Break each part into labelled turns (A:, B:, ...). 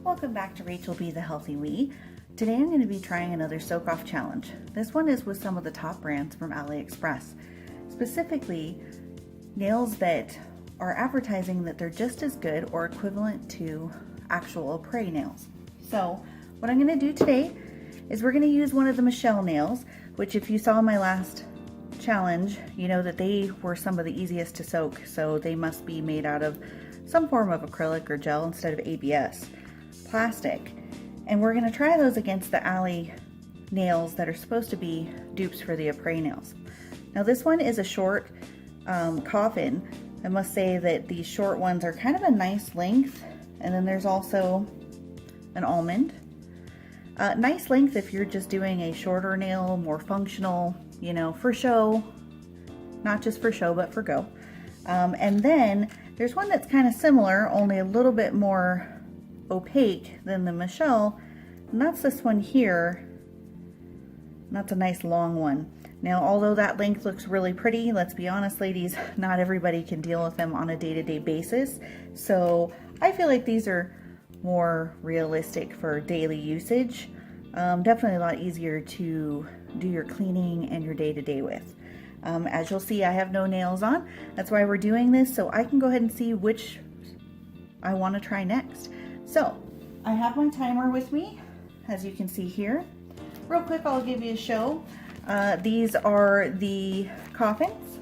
A: Welcome back to Rachel B. the Healthy Wee. Today I'm going to be trying another soak off challenge. This one is with some of the top brands from AliExpress. Specifically, nails that are advertising that they're just as good or equivalent to actual prey nails. So what I'm going to do today is we're going to use one of the Michelle nails, which if you saw my last challenge, you know that they were some of the easiest to soak, so they must be made out of some form of acrylic or gel instead of ABS plastic. And we're going to try those against the Ali nails that are supposed to be dupes for the prey nails. Now this one is a short coffin. I must say that these short ones are kind of a nice length, and then there's also an almond. Nice length if you're just doing a shorter nail, more functional, you know, for show, not just for show, but for go. And then there's one that's kind of similar, only a little bit more opaque than the Michelle, and that's this one here. And that's a nice long one. Now, although that length looks really pretty, let's be honest, ladies, not everybody can deal with them on a day-to-day basis. So I feel like these are more realistic for daily usage. Definitely a lot easier to do your cleaning and your day-to-day with. As you'll see, I have no nails on. That's why we're doing this, so I can go ahead and see which I want to try next. So I have my timer with me, as you can see here. Real quick, I'll give you a show. These are the coffins.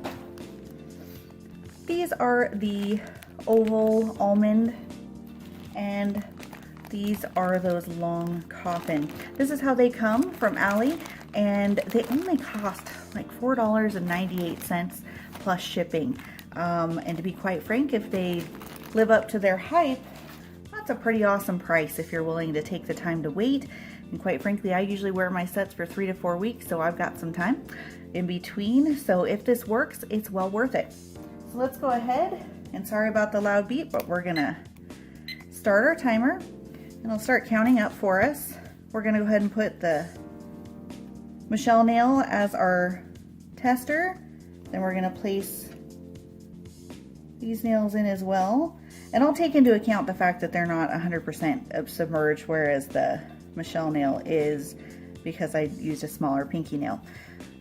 A: These are the oval almond, and these are those long coffin. This is how they come from Ali, and they only cost like $4.98 plus shipping. And to be quite frank, if they live up to their hype, that's a pretty awesome price if you're willing to take the time to wait. And quite frankly, I usually wear my sets for 3 to 4 weeks, so I've got some time in between. So if this works, it's well worth it. So let's go ahead, and sorry about the loud beep, but we're gonna start our timer and it'll start counting up for us. We're gonna go ahead and put the Michelle nail as our tester. Then we're gonna place these nails in as well. And I'll take into account the fact that they're not 100% submerged, whereas the Michelle nail is, because I used a smaller pinky nail.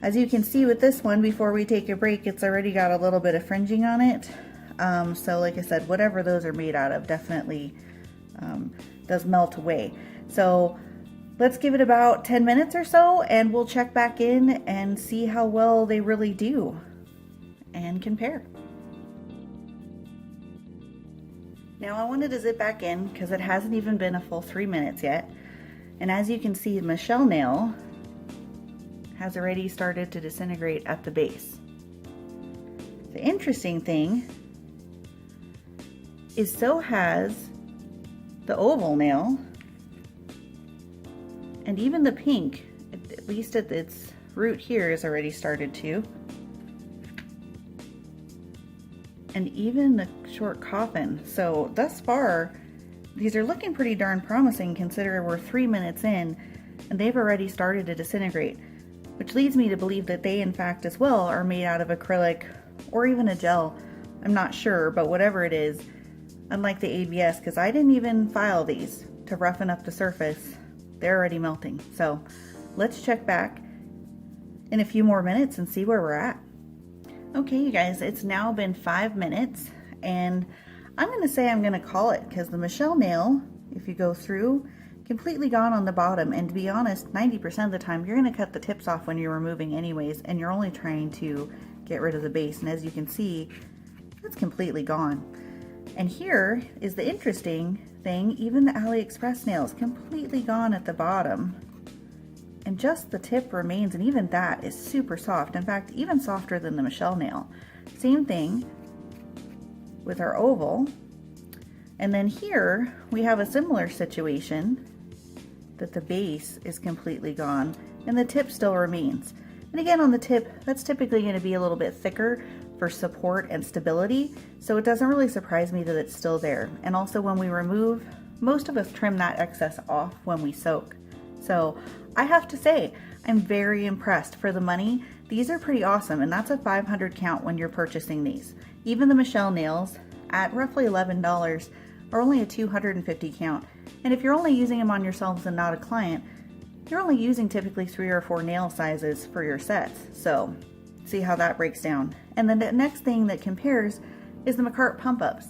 A: As you can see with this one, before we take a break, it's already got a little bit of fringing on it. So like I said, whatever those are made out of definitely does melt away. So let's give it about 10 minutes or so, and we'll check back in and see how well they really do and compare. Now I wanted to zip back in because it hasn't even been a full 3 minutes yet. And as you can see, the Michelle nail has already started to disintegrate at the base. The interesting thing is so has the oval nail, and even the pink, at least at its root here, is already started to. And even the short coffin. So thus far, these are looking pretty darn promising considering we're 3 minutes in and they've already started to disintegrate, which leads me to believe that they in fact as well are made out of acrylic or even a gel. I'm not sure, but whatever it is, unlike the ABS, because I didn't even file these to roughen up the surface, they're already melting. So let's check back in a few more minutes and see where we're at. Okay, you guys, it's now been 5 minutes, and I'm going to say I'm going to call it, because the Michelle nail, if you go through, completely gone on the bottom. And to be honest, 90% of the time, you're going to cut the tips off when you're removing anyways, and you're only trying to get rid of the base. And as you can see, it's completely gone. And here is the interesting thing, even the AliExpress nail is completely gone at the bottom. And just the tip remains, and even that is super soft. In fact, even softer than the Michelle nail. Same thing with our oval. And then here we have a similar situation, that the base is completely gone and the tip still remains. And again, on the tip, that's typically going to be a little bit thicker for support and stability, so it doesn't really surprise me that it's still there. And also when we remove, most of us trim that excess off when we soak. So I have to say, I'm very impressed. For the money, these are pretty awesome, and that's a 500 count when you're purchasing these. Even the Michelle nails at roughly $11 are only a 250 count. And if you're only using them on yourselves and not a client, you're only using typically 3 or 4 nail sizes for your sets. So see how that breaks down. And then the next thing that compares is the McCart pump ups.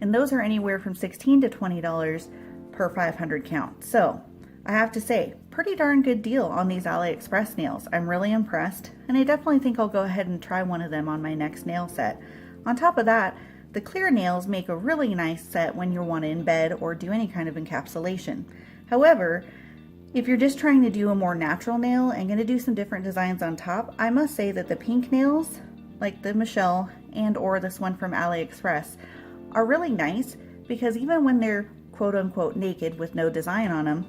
A: And those are anywhere from $16 to $20 per 500 count. So I have to say, pretty darn good deal on these AliExpress nails. I'm really impressed, and I definitely think I'll go ahead and try one of them on my next nail set. On top of that, the clear nails make a really nice set when you want to embed or do any kind of encapsulation. However, if you're just trying to do a more natural nail and going to do some different designs on top, I must say that the pink nails, like the Michelle and or this one from AliExpress, are really nice because even when they're quote-unquote naked with no design on them,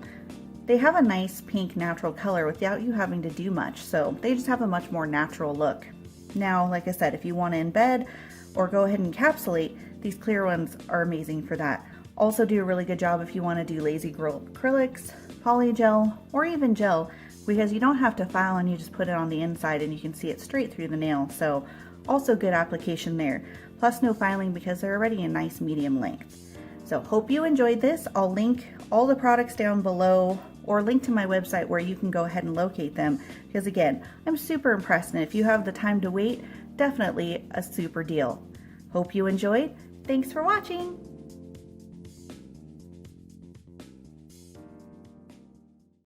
A: they have a nice pink natural color without you having to do much, so they just have a much more natural look. Now, like I said, if you want to embed or go ahead and encapsulate, these clear ones are amazing for that. Also do a really good job if you want to do lazy girl acrylics, polygel, or even gel, because you don't have to file and you just put it on the inside and you can see it straight through the nail, so also good application there. Plus no filing because they're already a nice medium length. So hope you enjoyed this. I'll link all the products down below or link to my website where you can go ahead and locate them, because again, I'm super impressed, and if you have the time to wait, definitely a super deal. Hope you enjoyed. Thanks for watching.